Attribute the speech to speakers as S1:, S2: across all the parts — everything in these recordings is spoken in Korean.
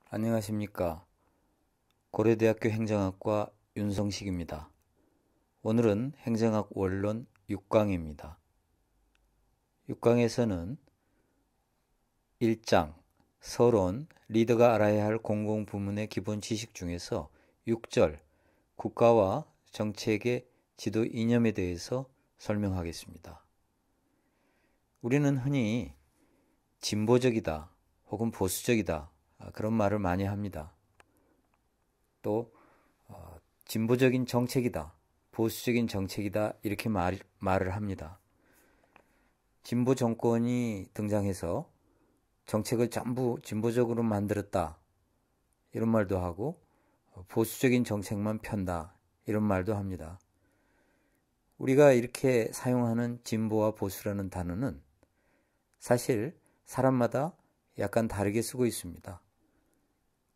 S1: 안녕하십니까. 고려대학교 행정학과 윤성식입니다. 오늘은 행정학 원론 6강입니다. 6강에서는 1장 서론, 리더가 알아야 할 공공부문의 기본 지식 중에서 6절 국가와 정책의 지도 이념에 대해서 설명하겠습니다. 우리는 흔히 진보적이다 혹은 보수적이다 그런 말을 많이 합니다. 또 진보적인 정책이다, 보수적인 정책이다 이렇게 말을 합니다. 진보 정권이 등장해서 정책을 전부 진보적으로 만들었다 이런 말도 하고 보수적인 정책만 편다 이런 말도 합니다. 우리가 이렇게 사용하는 진보와 보수라는 단어는 사실 사람마다 약간 다르게 쓰고 있습니다.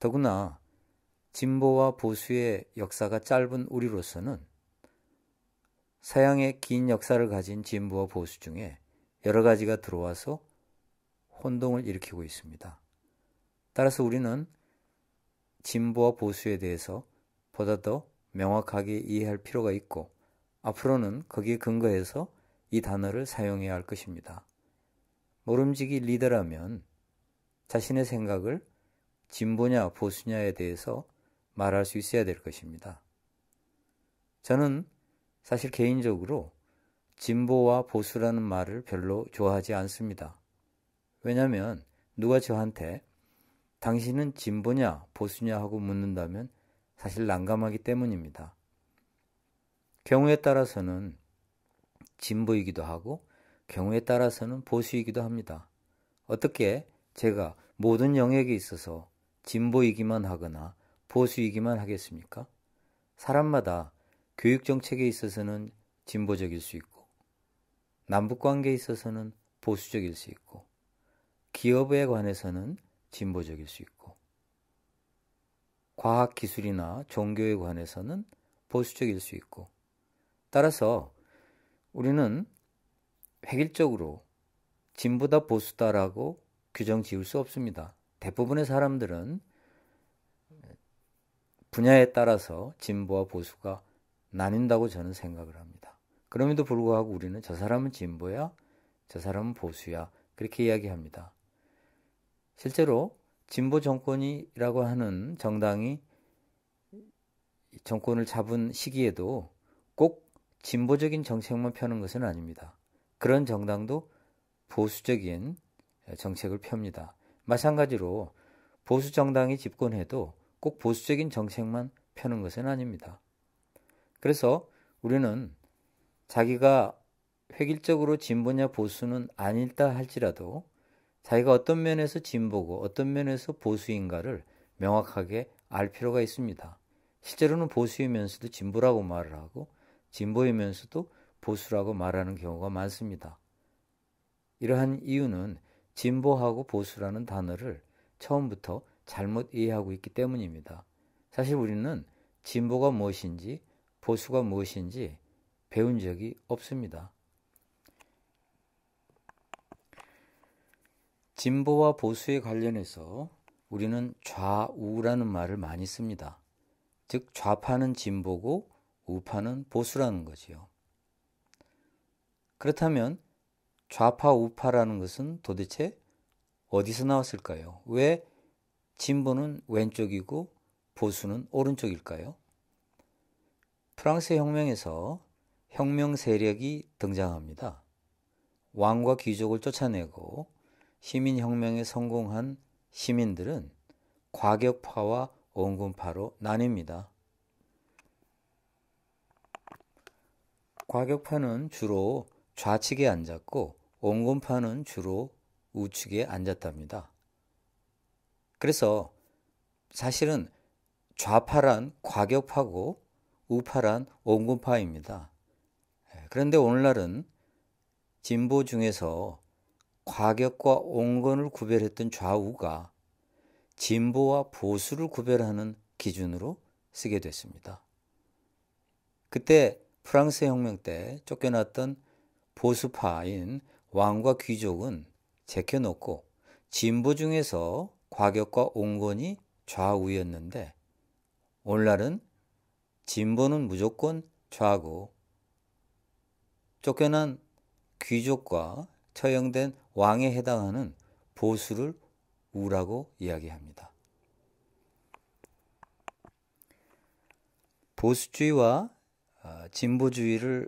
S1: 더구나 진보와 보수의 역사가 짧은 우리로서는 서양의 긴 역사를 가진 진보와 보수 중에 여러 가지가 들어와서 혼동을 일으키고 있습니다. 따라서 우리는 진보와 보수에 대해서 보다 더 명확하게 이해할 필요가 있고 앞으로는 거기에 근거해서 이 단어를 사용해야 할 것입니다. 모름지기 리더라면 자신의 생각을 진보냐 보수냐에 대해서 말할 수 있어야 될 것입니다. 저는 사실 개인적으로 진보와 보수라는 말을 별로 좋아하지 않습니다. 왜냐하면 누가 저한테 당신은 진보냐 보수냐 하고 묻는다면 사실 난감하기 때문입니다. 경우에 따라서는 진보이기도 하고 경우에 따라서는 보수이기도 합니다. 어떻게 제가 모든 영역에 있어서 진보이기만 하거나 보수이기만 하겠습니까? 사람마다 교육정책에 있어서는 진보적일 수 있고 남북관계에 있어서는 보수적일 수 있고 기업에 관해서는 진보적일 수 있고 과학기술이나 종교에 관해서는 보수적일 수 있고 따라서 우리는 획일적으로 진보다 보수다라고 규정 지을 수 없습니다. 대부분의 사람들은 분야에 따라서 진보와 보수가 나뉜다고 저는 생각을 합니다. 그럼에도 불구하고 우리는 저 사람은 진보야, 저 사람은 보수야 그렇게 이야기합니다. 실제로 진보 정권이라고 하는 정당이 정권을 잡은 시기에도 꼭 진보적인 정책만 펴는 것은 아닙니다. 그런 정당도 보수적인 정책을 펴니다. 마찬가지로 보수 정당이 집권해도 꼭 보수적인 정책만 펴는 것은 아닙니다. 그래서 우리는 자기가 획일적으로 진보냐 보수는 아니다 할지라도 자기가 어떤 면에서 진보고 어떤 면에서 보수인가를 명확하게 알 필요가 있습니다. 실제로는 보수이면서도 진보라고 말을 하고 진보이면서도 보수라고 말하는 경우가 많습니다. 이러한 이유는 진보하고 보수라는 단어를 처음부터 잘못 이해하고 있기 때문입니다. 사실 우리는 진보가 무엇인지 보수가 무엇인지 배운 적이 없습니다. 진보와 보수에 관련해서 우리는 좌우라는 말을 많이 씁니다. 즉 좌파는 진보고 우파는 보수라는 거지요. 그렇다면 좌파 우파라는 것은 도대체 어디서 나왔을까요? 왜 진보는 왼쪽이고 보수는 오른쪽일까요? 프랑스 혁명에서 혁명 세력이 등장합니다. 왕과 귀족을 쫓아내고 시민혁명에 성공한 시민들은 과격파와 온건파로 나뉩니다. 과격파는 주로 좌측에 앉았고 온건파는 주로 우측에 앉았답니다. 그래서 사실은 좌파란 과격파고 우파란 온건파입니다. 그런데 오늘날은 진보 중에서 과격과 온건을 구별했던 좌우가 진보와 보수를 구별하는 기준으로 쓰게 됐습니다. 그때 프랑스 혁명 때 쫓겨났던 보수파인 왕과 귀족은 제껴놓고 진보 중에서 과격과 온건이 좌우였는데 오늘날은 진보는 무조건 좌고 쫓겨난 귀족과 처형된 왕에 해당하는 보수를 우라고 이야기합니다. 보수주의와 진보주의를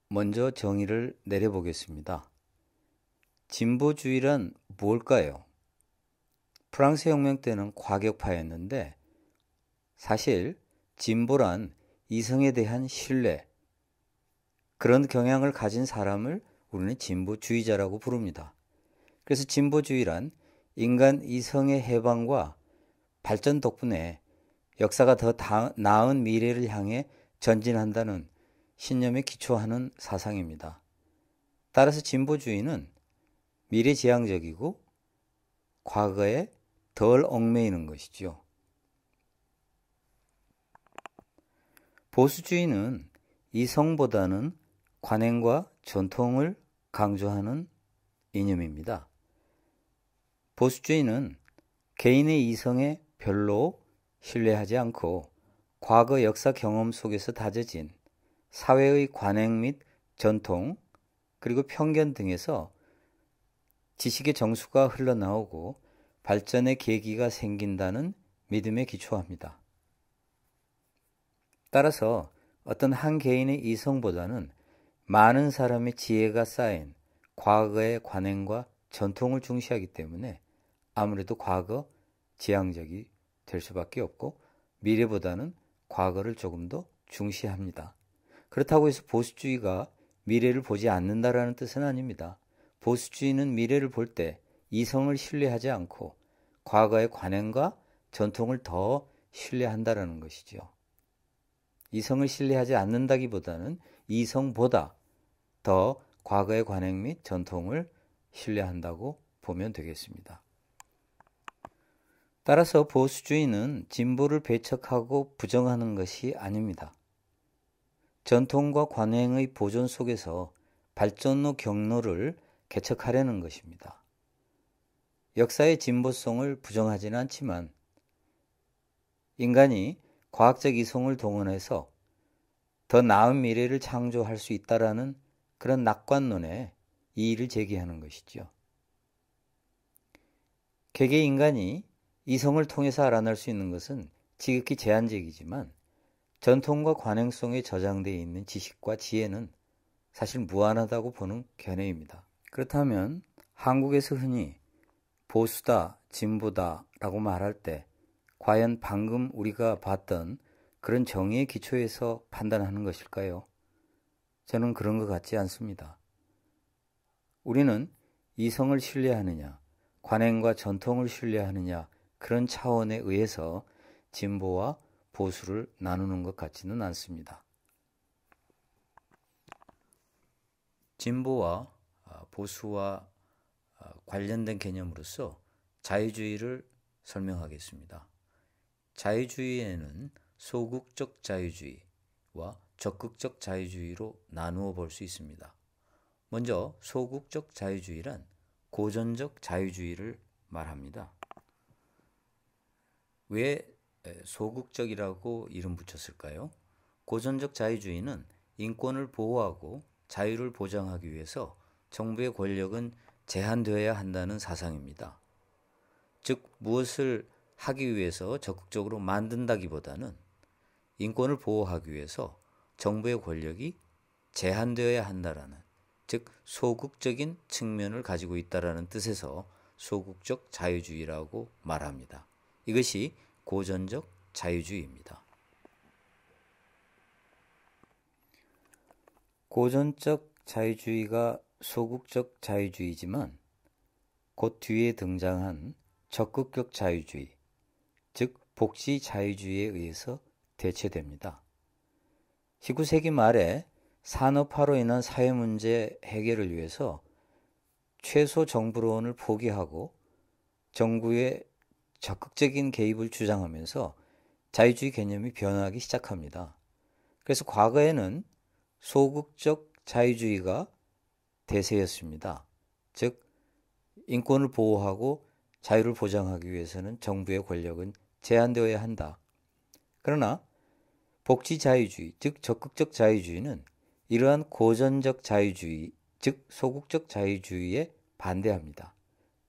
S1: 먼저 정의를 내려보겠습니다. 진보주의란 뭘까요? 프랑스 혁명 때는 과격파였는데 사실 진보란 이성에 대한 신뢰, 그런 경향을 가진 사람을 우리는 진보주의자라고 부릅니다. 그래서 진보주의란 인간 이성의 해방과 발전 덕분에 역사가 더 나은 미래를 향해 전진한다는 신념에 기초하는 사상입니다. 따라서 진보주의는 미래지향적이고 과거에 덜 얽매이는 것이죠. 보수주의는 이성보다는 관행과 전통을 강조하는 이념입니다. 보수주의는 개인의 이성에 별로 신뢰하지 않고 과거 역사 경험 속에서 다져진 사회의 관행 및 전통 그리고 편견 등에서 지식의 정수가 흘러나오고 발전의 계기가 생긴다는 믿음에 기초합니다. 따라서 어떤 한 개인의 이성보다는 많은 사람의 지혜가 쌓인 과거의 관행과 전통을 중시하기 때문에 아무래도 과거 지향적이 될 수밖에 없고 미래보다는 과거를 조금 더 중시합니다. 그렇다고 해서 보수주의가 미래를 보지 않는다라는 뜻은 아닙니다. 보수주의는 미래를 볼 때 이성을 신뢰하지 않고 과거의 관행과 전통을 더 신뢰한다라는 것이죠. 이성을 신뢰하지 않는다기보다는 이성보다 더 과거의 관행 및 전통을 신뢰한다고 보면 되겠습니다. 따라서 보수주의는 진보를 배척하고 부정하는 것이 아닙니다. 전통과 관행의 보존 속에서 발전의 경로를 개척하려는 것입니다. 역사의 진보성을 부정하지는 않지만 인간이 과학적 이성을 동원해서 더 나은 미래를 창조할 수 있다라는 그런 낙관론에 이의를 제기하는 것이죠. 개개 인간이 이성을 통해서 알아낼 수 있는 것은 지극히 제한적이지만 전통과 관행 속에 저장되어 있는 지식과 지혜는 사실 무한하다고 보는 견해입니다. 그렇다면 한국에서 흔히 보수다, 진보다 라고 말할 때 과연 방금 우리가 봤던 그런 정의의 기초에서 판단하는 것일까요? 저는 그런 것 같지 않습니다. 우리는 이성을 신뢰하느냐, 관행과 전통을 신뢰하느냐 그런 차원에 의해서 진보와 보수를 나누는 것 같지는 않습니다. 진보와 보수와 관련된 개념으로서 자유주의를 설명하겠습니다. 자유주의에는 소극적 자유주의와 적극적 자유주의로 나누어 볼 수 있습니다. 먼저 소극적 자유주의란 고전적 자유주의를 말합니다. 왜 소극적이라고 이름 붙였을까요? 고전적 자유주의는 인권을 보호하고 자유를 보장하기 위해서 정부의 권력은 제한되어야 한다는 사상입니다. 즉 무엇을 하기 위해서 적극적으로 만든다기보다는 인권을 보호하기 위해서 정부의 권력이 제한되어야 한다라는, 즉 소극적인 측면을 가지고 있다라는 뜻에서 소극적 자유주의라고 말합니다. 이것이 고전적 자유주의입니다. 고전적 자유주의가 소극적 자유주의지만 곧 뒤에 등장한 적극적 자유주의, 즉 복지 자유주의에 의해서 대체됩니다. 19세기 말에 산업화로 인한 사회 문제 해결을 위해서 최소 정부론을 포기하고 정부의 적극적인 개입을 주장하면서 자유주의 개념이 변화하기 시작합니다. 그래서 과거에는 소극적 자유주의가 대세였습니다. 즉 인권을 보호하고 자유를 보장하기 위해서는 정부의 권력은 제한되어야 한다. 그러나 복지자유주의, 즉 적극적 자유주의는 이러한 고전적 자유주의, 즉 소극적 자유주의에 반대합니다.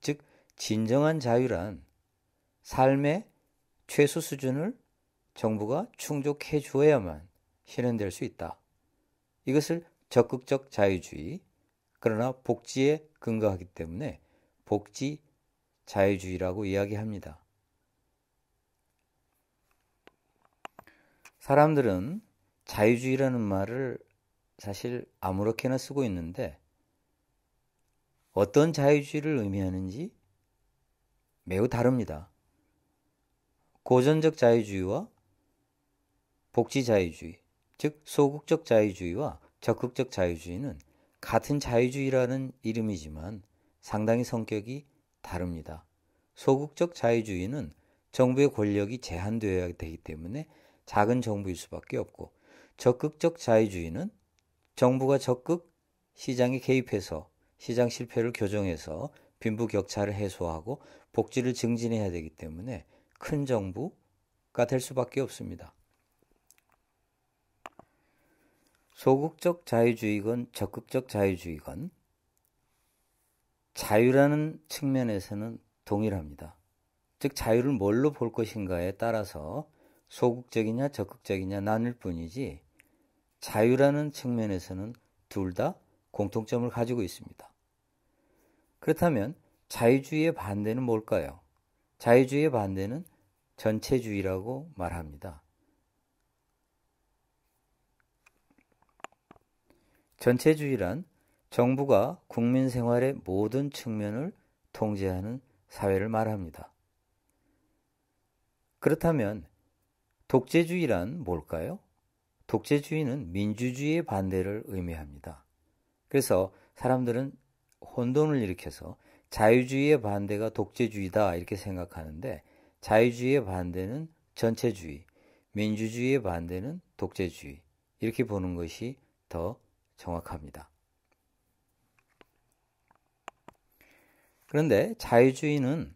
S1: 즉 진정한 자유란 삶의 최소 수준을 정부가 충족해 주어야만 실현될 수 있다. 이것을 적극적 자유주의, 그러나 복지에 근거하기 때문에 복지 자유주의라고 이야기합니다. 사람들은 자유주의라는 말을 사실 아무렇게나 쓰고 있는데 어떤 자유주의를 의미하는지 매우 다릅니다. 고전적 자유주의와 복지 자유주의, 즉 소극적 자유주의와 적극적 자유주의는 같은 자유주의라는 이름이지만 상당히 성격이 다릅니다. 소극적 자유주의는 정부의 권력이 제한되어야 되기 때문에 작은 정부일 수밖에 없고, 적극적 자유주의는 정부가 적극 시장에 개입해서 시장 실패를 교정해서 빈부격차를 해소하고 복지를 증진해야 되기 때문에 큰 정부가 될 수밖에 없습니다. 소극적 자유주의건 적극적 자유주의건 자유라는 측면에서는 동일합니다. 즉 자유를 뭘로 볼 것인가에 따라서 소극적이냐 적극적이냐 나뉠 뿐이지 자유라는 측면에서는 둘 다 공통점을 가지고 있습니다. 그렇다면 자유주의의 반대는 뭘까요? 자유주의의 반대는 전체주의라고 말합니다. 전체주의란 정부가 국민 생활의 모든 측면을 통제하는 사회를 말합니다. 그렇다면 독재주의란 뭘까요? 독재주의는 민주주의의 반대를 의미합니다. 그래서 사람들은 혼돈을 일으켜서 자유주의의 반대가 독재주의다 이렇게 생각하는데 자유주의의 반대는 전체주의, 민주주의의 반대는 독재주의 이렇게 보는 것이 더 정확합니다. 그런데 자유주의는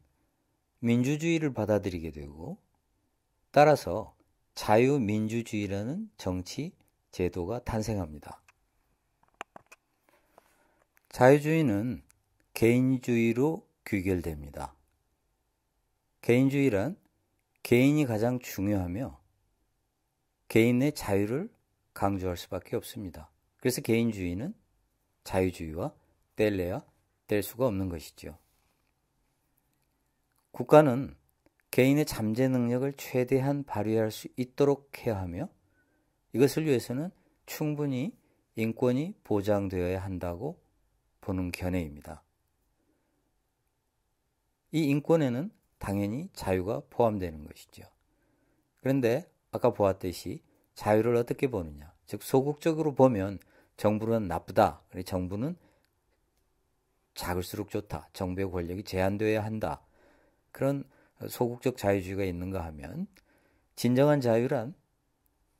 S1: 민주주의를 받아들이게 되고 따라서 자유민주주의라는 정치 제도가 탄생합니다. 자유주의는 개인주의로 귀결됩니다. 개인주의란 개인이 가장 중요하며 개인의 자유를 강조할 수밖에 없습니다. 그래서 개인주의는 자유주의와 뗄래야 뗄 수가 없는 것이죠. 국가는 개인의 잠재 능력을 최대한 발휘할 수 있도록 해야 하며 이것을 위해서는 충분히 인권이 보장되어야 한다고 보는 견해입니다. 이 인권에는 당연히 자유가 포함되는 것이죠. 그런데 아까 보았듯이 자유를 어떻게 보느냐, 즉 소극적으로 보면 정부는 나쁘다, 정부는 작을수록 좋다, 정부의 권력이 제한되어야 한다, 그런 소극적 자유주의가 있는가 하면 진정한 자유란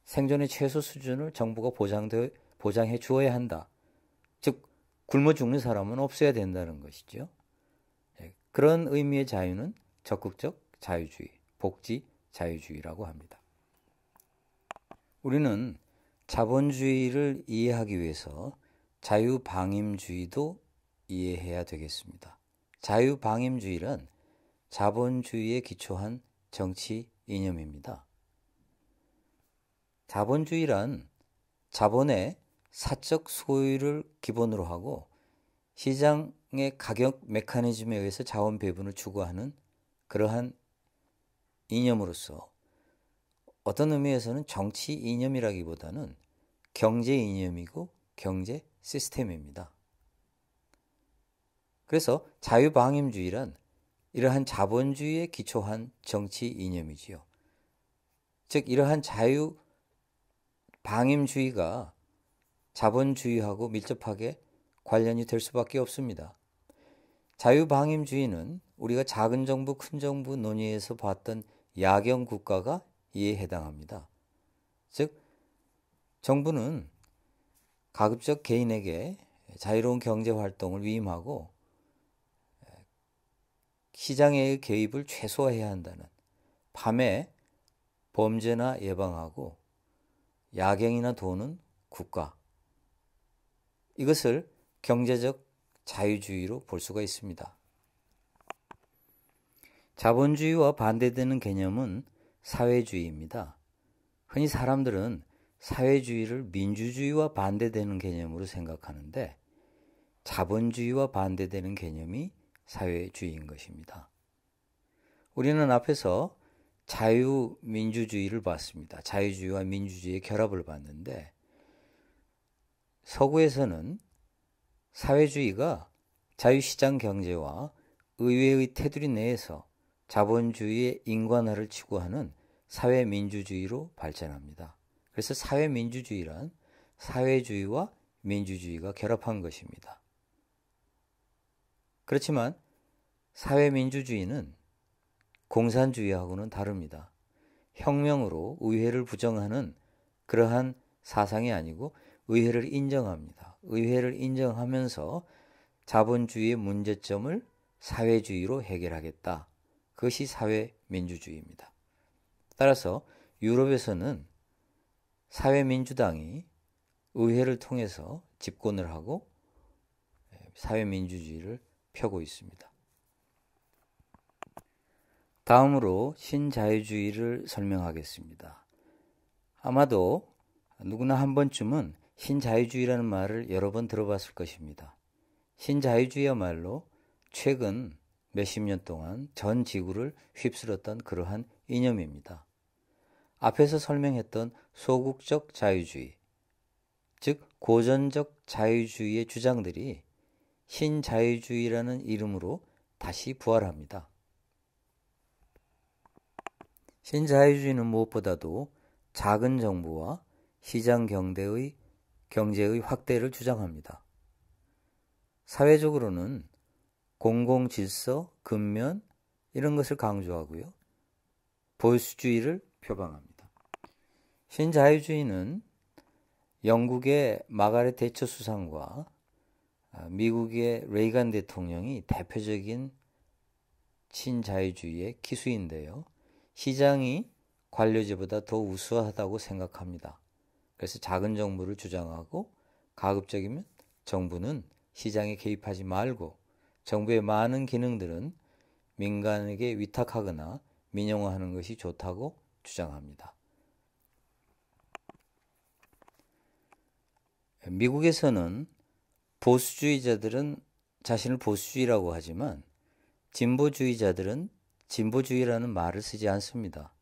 S1: 생존의 최소 수준을 정부가 보장해 주어야 한다. 즉 굶어 죽는 사람은 없어야 된다는 것이죠. 그런 의미의 자유는 적극적 자유주의, 복지 자유주의라고 합니다. 우리는 자본주의를 이해하기 위해서 자유방임주의도 이해해야 되겠습니다. 자유방임주의란 자본주의에 기초한 정치 이념입니다. 자본주의란 자본의 사적 소유를 기본으로 하고 시장의 가격 메커니즘에 의해서 자원 배분을 추구하는 그러한 이념으로서 어떤 의미에서는 정치 이념이라기보다는 경제 이념이고 경제 시스템입니다. 그래서 자유방임주의란 이러한 자본주의에 기초한 정치 이념이지요. 즉 이러한 자유방임주의가 자본주의하고 밀접하게 관련이 될 수밖에 없습니다. 자유방임주의는 우리가 작은 정부, 큰 정부 논의에서 봤던 야경 국가가 이에 해당합니다. 즉 정부는 가급적 개인에게 자유로운 경제활동을 위임하고 시장의 개입을 최소화해야 한다는 밤에 범죄나 예방하고 야경이나 도는 국가. 이것을 경제적 자유주의로 볼 수가 있습니다. 자본주의와 반대되는 개념은 사회주의입니다. 흔히 사람들은 사회주의를 민주주의와 반대되는 개념으로 생각하는데 자본주의와 반대되는 개념이 사회주의인 것입니다. 우리는 앞에서 자유민주주의를 봤습니다. 자유주의와 민주주의의 결합을 봤는데 서구에서는 사회주의가 자유시장 경제와 의회의 테두리 내에서 자본주의의 인간화를 추구하는 사회민주주의로 발전합니다. 그래서 사회민주주의란 사회주의와 민주주의가 결합한 것입니다. 그렇지만 사회민주주의는 공산주의하고는 다릅니다. 혁명으로 의회를 부정하는 그러한 사상이 아니고 의회를 인정합니다. 의회를 인정하면서 자본주의의 문제점을 사회주의로 해결하겠다. 그것이 사회민주주의입니다. 따라서 유럽에서는 사회민주당이 의회를 통해서 집권을 하고 사회민주주의를 펴고 있습니다. 다음으로 신자유주의를 설명하겠습니다. 아마도 누구나 한 번쯤은 신자유주의라는 말을 여러 번 들어봤을 것입니다. 신자유주의야말로 최근 몇십 년 동안 전 지구를 휩쓸었던 그러한 이념입니다. 앞에서 설명했던 소극적 자유주의, 즉 고전적 자유주의의 주장들이 신자유주의라는 이름으로 다시 부활합니다. 신자유주의는 무엇보다도 작은 정부와 시장 경제의 확대를 주장합니다. 사회적으로는 공공질서, 근면 이런 것을 강조하고요. 보수주의를 표방합니다. 신자유주의는 영국의 마가렛 대처 수상과 미국의 레이간 대통령이 대표적인 신자유주의의 기수인데요. 시장이 관료제보다 더 우수하다고 생각합니다. 그래서 작은 정부를 주장하고 가급적이면 정부는 시장에 개입하지 말고 정부의 많은 기능들은 민간에게 위탁하거나 민영화하는 것이 좋다고 주장합니다. 미국에서는 보수주의자들은 자신을 보수주의라고 하지만 진보주의자들은 진보주의라는 말을 쓰지 않습니다.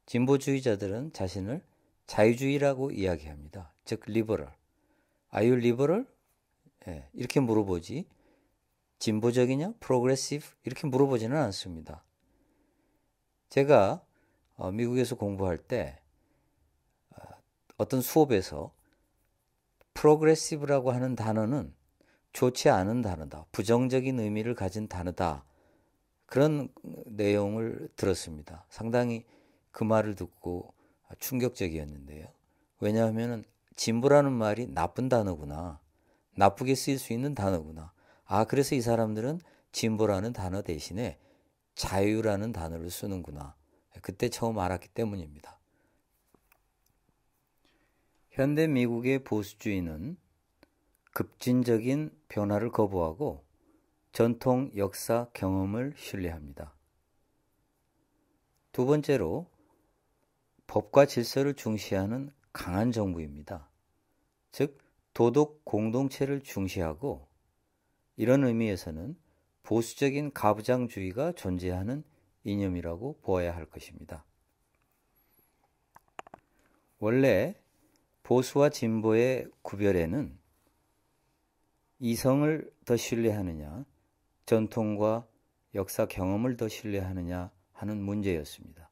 S1: 진보주의자들은 자신을 자유주의라고 이야기합니다. 즉 리버럴. Are you liberal? 이렇게 물어보지 진보적이냐? progressive? 이렇게 물어보지는 않습니다. 제가 미국에서 공부할 때 어떤 수업에서 progressive라고 하는 단어는 좋지 않은 단어다. 부정적인 의미를 가진 단어다. 그런 내용을 들었습니다. 상당히 그 말을 듣고 충격적이었는데요. 왜냐하면 진보라는 말이 나쁜 단어구나. 나쁘게 쓰일 수 있는 단어구나. 그래서 이 사람들은 진보라는 단어 대신에 자유라는 단어를 쓰는구나. 그때 처음 알았기 때문입니다. 현대 미국의 보수주의는 급진적인 변화를 거부하고 전통 역사 경험을 신뢰합니다. 두 번째로 법과 질서를 중시하는 강한 정부입니다. 즉 도덕 공동체를 중시하고 이런 의미에서는 보수적인 가부장주의가 존재하는 이념이라고 보아야 할 것입니다. 원래 보수와 진보의 구별에는 이성을 더 신뢰하느냐, 전통과 역사 경험을 더 신뢰하느냐 하는 문제였습니다.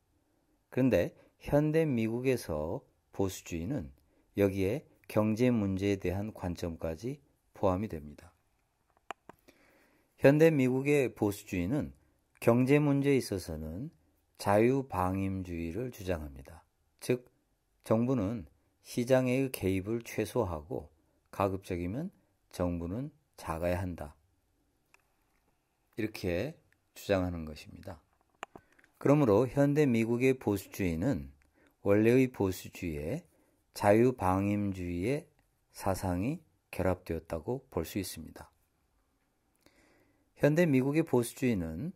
S1: 그런데 현대 미국에서 보수주의는 여기에 경제 문제에 대한 관점까지 포함이 됩니다. 현대 미국의 보수주의는 경제 문제에 있어서는 자유방임주의를 주장합니다. 즉, 정부는 시장의 개입을 최소화하고 가급적이면 정부는 작아야 한다. 이렇게 주장하는 것입니다. 그러므로 현대 미국의 보수주의는 원래의 보수주의에 자유방임주의의 사상이 결합되었다고 볼 수 있습니다. 현대 미국의 보수주의는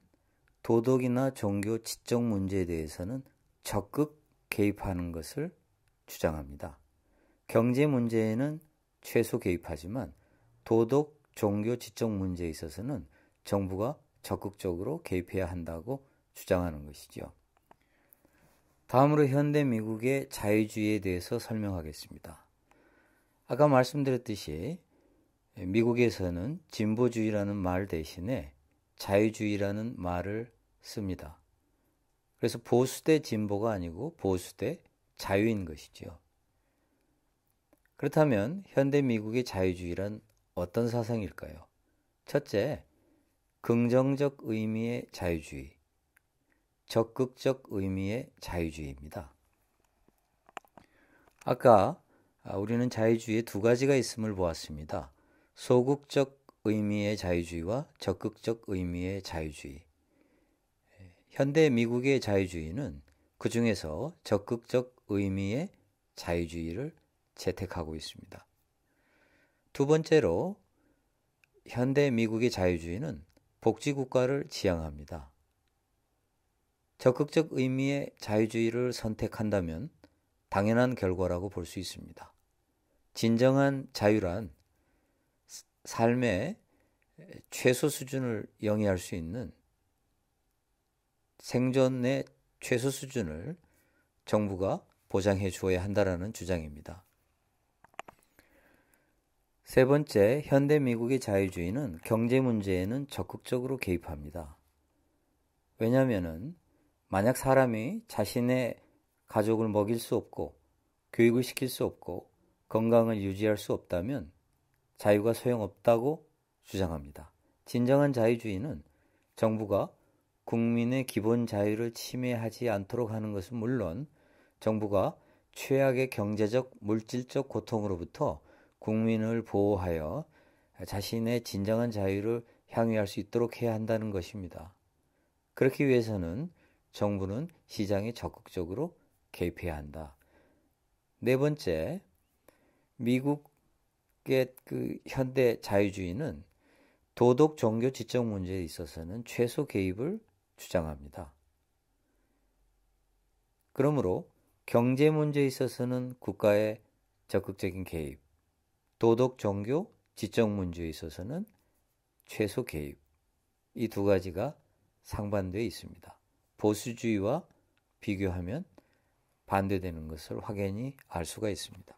S1: 도덕이나 종교, 지적 문제에 대해서는 적극 개입하는 것을 주장합니다. 경제 문제에는 최소 개입하지만 도덕, 종교, 지적 문제에 있어서는 정부가 적극적으로 개입해야 한다고 주장하는 것이죠. 다음으로 현대 미국의 자유주의에 대해서 설명하겠습니다. 아까 말씀드렸듯이 미국에서는 진보주의라는 말 대신에 자유주의라는 말을 씁니다. 그래서 보수 대 진보가 아니고 보수 대 자유인 것이죠. 그렇다면 현대 미국의 자유주의란 어떤 사상일까요? 첫째, 긍정적 의미의 자유주의, 적극적 의미의 자유주의입니다. 아까 우리는 자유주의에 두 가지가 있음을 보았습니다. 소극적 의미의 자유주의와 적극적 의미의 자유주의. 현대 미국의 자유주의는 그 중에서 적극적 의미의 자유주의를 채택하고 있습니다. 두 번째로 현대 미국의 자유주의는 복지국가를 지향합니다. 적극적 의미의 자유주의를 선택한다면 당연한 결과라고 볼 수 있습니다. 진정한 자유란 삶의 최소 수준을 영위할 수 있는 생존의 최소 수준을 정부가 보장해 주어야 한다는 주장입니다. 세 번째, 현대 미국의 자유주의는 경제 문제에는 적극적으로 개입합니다. 왜냐하면 만약 사람이 자신의 가족을 먹일 수 없고 교육을 시킬 수 없고 건강을 유지할 수 없다면 자유가 소용없다고 주장합니다. 진정한 자유주의는 정부가 국민의 기본 자유를 침해하지 않도록 하는 것은 물론 정부가 최악의 경제적, 물질적 고통으로부터 국민을 보호하여 자신의 진정한 자유를 향유할 수 있도록 해야 한다는 것입니다. 그렇기 위해서는 정부는 시장에 적극적으로 개입해야 한다. 네 번째, 미국의 현대 자유주의는 도덕, 종교, 지적 문제에 있어서는 최소 개입을 주장합니다. 그러므로 경제 문제에 있어서는 국가의 적극적인 개입, 도덕, 종교, 지적 문제에 있어서는 최소 개입, 이 두 가지가 상반되어 있습니다. 보수주의와 비교하면 반대되는 것을 확연히 알 수가 있습니다.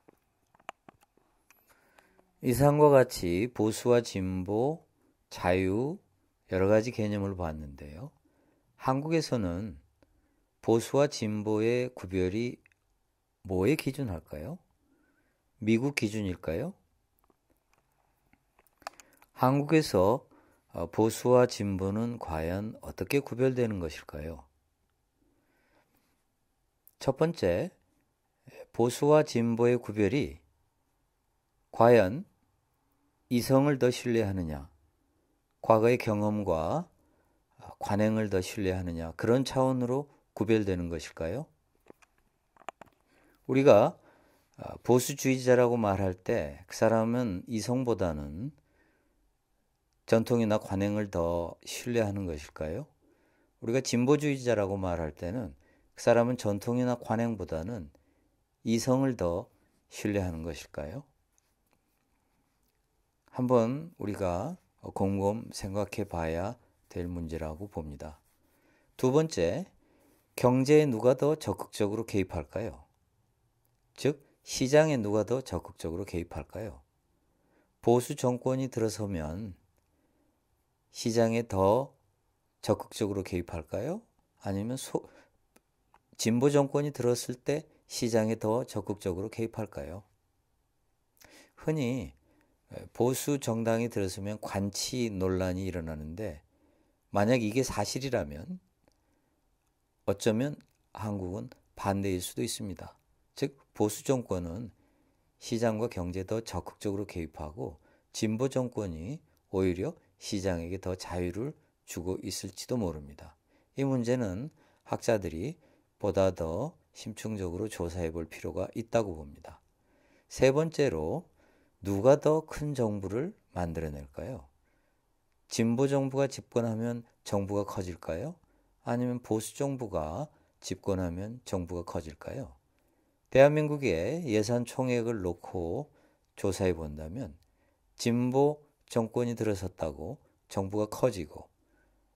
S1: 이상과 같이 보수와 진보, 자유, 여러 가지 개념을 봤는데요. 한국에서는 보수와 진보의 구별이 뭐에 기준할까요? 미국 기준일까요? 한국에서 보수와 진보는 과연 어떻게 구별되는 것일까요? 첫 번째, 보수와 진보의 구별이 과연 이성을 더 신뢰하느냐, 과거의 경험과 관행을 더 신뢰하느냐, 그런 차원으로 구별되는 것일까요? 우리가 보수주의자라고 말할 때 그 사람은 이성보다는 전통이나 관행을 더 신뢰하는 것일까요? 우리가 진보주의자라고 말할 때는 그 사람은 전통이나 관행보다는 이성을 더 신뢰하는 것일까요? 한번 우리가 곰곰 생각해 봐야 될 문제라고 봅니다. 두 번째, 경제에 누가 더 적극적으로 개입할까요? 즉, 시장에 누가 더 적극적으로 개입할까요? 보수 정권이 들어서면 시장에 더 적극적으로 개입할까요? 아니면 진보 정권이 들었을 때 시장에 더 적극적으로 개입할까요? 흔히 보수 정당이 들어서면 관치 논란이 일어나는데 만약 이게 사실이라면 어쩌면 한국은 반대일 수도 있습니다. 즉 보수 정권은 시장과 경제에 더 적극적으로 개입하고 진보 정권이 오히려 시장에게 더 자유를 주고 있을지도 모릅니다. 이 문제는 학자들이 보다 더 심층적으로 조사해 볼 필요가 있다고 봅니다. 세 번째로 누가 더 큰 정부를 만들어낼까요? 진보 정부가 집권하면 정부가 커질까요? 아니면 보수 정부가 집권하면 정부가 커질까요? 대한민국의 예산 총액을 놓고 조사해 본다면 진보 정권이 들어섰다고 정부가 커지고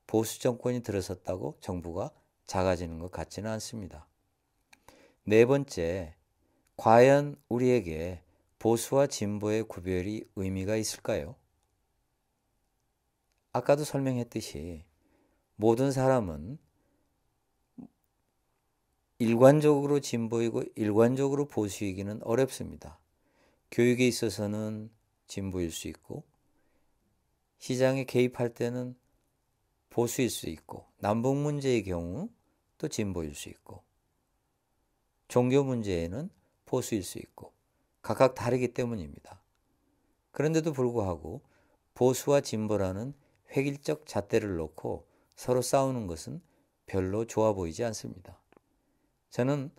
S1: 보수 정권이 들어섰다고 정부가 작아지는 것 같지는 않습니다. 네 번째, 과연 우리에게 보수와 진보의 구별이 의미가 있을까요? 아까도 설명했듯이 모든 사람은 일관적으로 진보이고 일관적으로 보수이기는 어렵습니다. 교육에 있어서는 진보일 수 있고 시장에 개입할 때는 보수일 수 있고 남북 문제의 경우 또 진보일 수 있고 종교 문제에는 보수일 수 있고 각각 다르기 때문입니다. 그런데도 불구하고 보수와 진보라는 획일적 잣대를 놓고 서로 싸우는 것은 별로 좋아 보이지 않습니다. 저는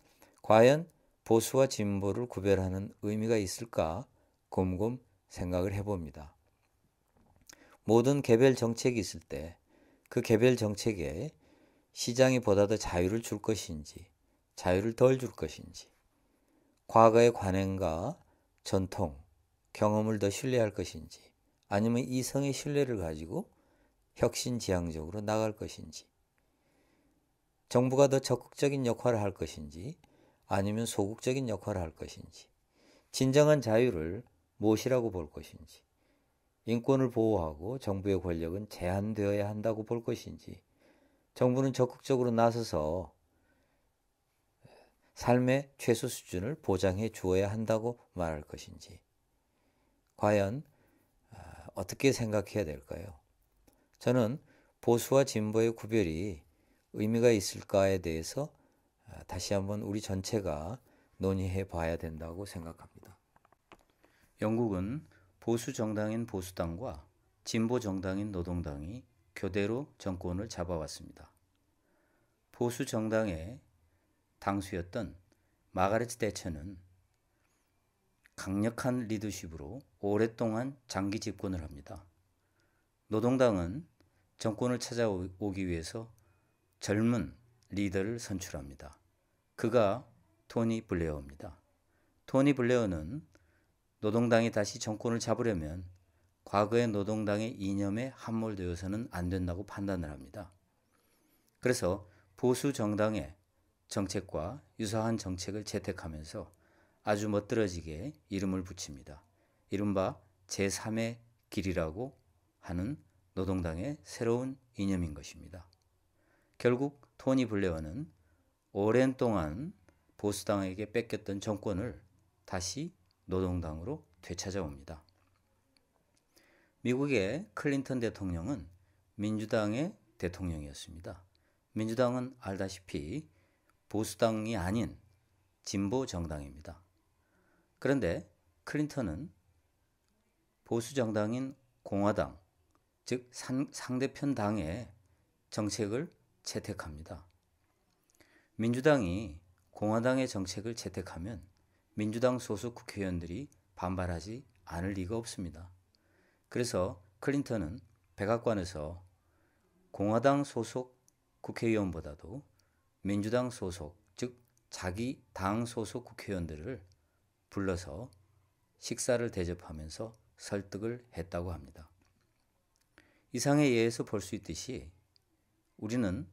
S1: 과연 보수와 진보를 구별하는 의미가 있을까 곰곰 생각을 해봅니다. 모든 개별 정책이 있을 때 그 개별 정책에 시장이 보다 더 자유를 줄 것인지 자유를 덜 줄 것인지 과거의 관행과 전통, 경험을 더 신뢰할 것인지 아니면 이성의 신뢰를 가지고 혁신지향적으로 나갈 것인지 정부가 더 적극적인 역할을 할 것인지 아니면 소극적인 역할을 할 것인지 진정한 자유를 무엇이라고 볼 것인지 인권을 보호하고 정부의 권력은 제한되어야 한다고 볼 것인지 정부는 적극적으로 나서서 삶의 최소 수준을 보장해 주어야 한다고 말할 것인지 과연 어떻게 생각해야 될까요? 저는 보수와 진보의 구별이 의미가 있을까에 대해서 다시 한번 우리 전체가 논의해 봐야 된다고 생각합니다. 영국은 보수 정당인 보수당과 진보 정당인 노동당이 교대로 정권을 잡아왔습니다. 보수 정당의 당수였던 마가렛 대처는 강력한 리더십으로 오랫동안 장기 집권을 합니다. 노동당은 정권을 찾아오기 위해서 젊은 리더를 선출합니다. 그가 토니 블레어입니다. 토니 블레어는 노동당이 다시 정권을 잡으려면 과거의 노동당의 이념에 함몰되어서는 안 된다고 판단을 합니다. 그래서 보수 정당의 정책과 유사한 정책을 채택하면서 아주 멋들어지게 이름을 붙입니다. 이른바 제3의 길이라고 하는 노동당의 새로운 이념인 것입니다. 결국 토니 블레어는 오랜 동안 보수당에게 뺏겼던 정권을 다시 노동당으로 되찾아옵니다. 미국의 클린턴 대통령은 민주당의 대통령이었습니다. 민주당은 알다시피 보수당이 아닌 진보 정당입니다. 그런데 클린턴은 보수 정당인 공화당, 즉 상대편 당의 정책을 채택합니다. 민주당이 공화당의 정책을 채택하면 민주당 소속 국회의원들이 반발하지 않을 리가 없습니다. 그래서 클린턴은 백악관에서 공화당 소속 국회의원보다도 민주당 소속, 즉 자기 당 소속 국회의원들을 불러서 식사를 대접하면서 설득을 했다고 합니다. 이상에 의해서 볼 수 있듯이 우리는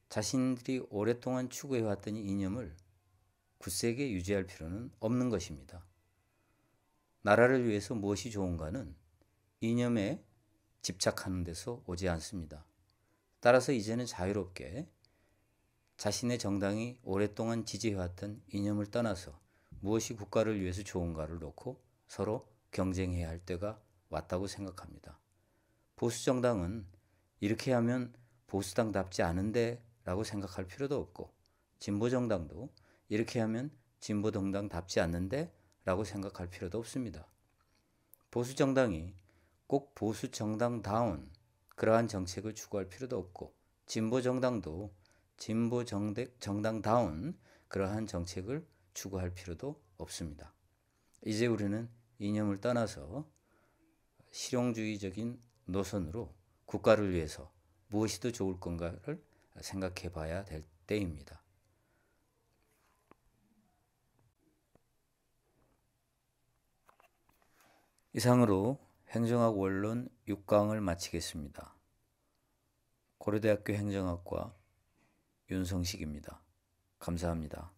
S1: 자신들이 오랫동안 추구해왔던 이념을 굳세게 유지할 필요는 없는 것입니다. 나라를 위해서 무엇이 좋은가는 이념에 집착하는 데서 오지 않습니다. 따라서 이제는 자유롭게 자신의 정당이 오랫동안 지지해왔던 이념을 떠나서 무엇이 국가를 위해서 좋은가를 놓고 서로 경쟁해야 할 때가 왔다고 생각합니다. 보수 정당은 이렇게 하면 보수당답지 않은데 라고 생각할 필요도 없고 진보 정당도 이렇게 하면 진보 정당답지 않는데 라고 생각할 필요도 없습니다. 보수 정당이 꼭 보수 정당다운 그러한 정책을 추구할 필요도 없고 진보 정당도 진보 정당다운 그러한 정책을 추구할 필요도 없습니다. 이제 우리는 이념을 떠나서 실용주의적인 노선으로 국가를 위해서 무엇이 더 좋을 건가를 생각해 봐야 될 때입니다. 이상으로 행정학 원론 6강을 마치겠습니다. 고려대학교 행정학과 윤성식입니다. 감사합니다.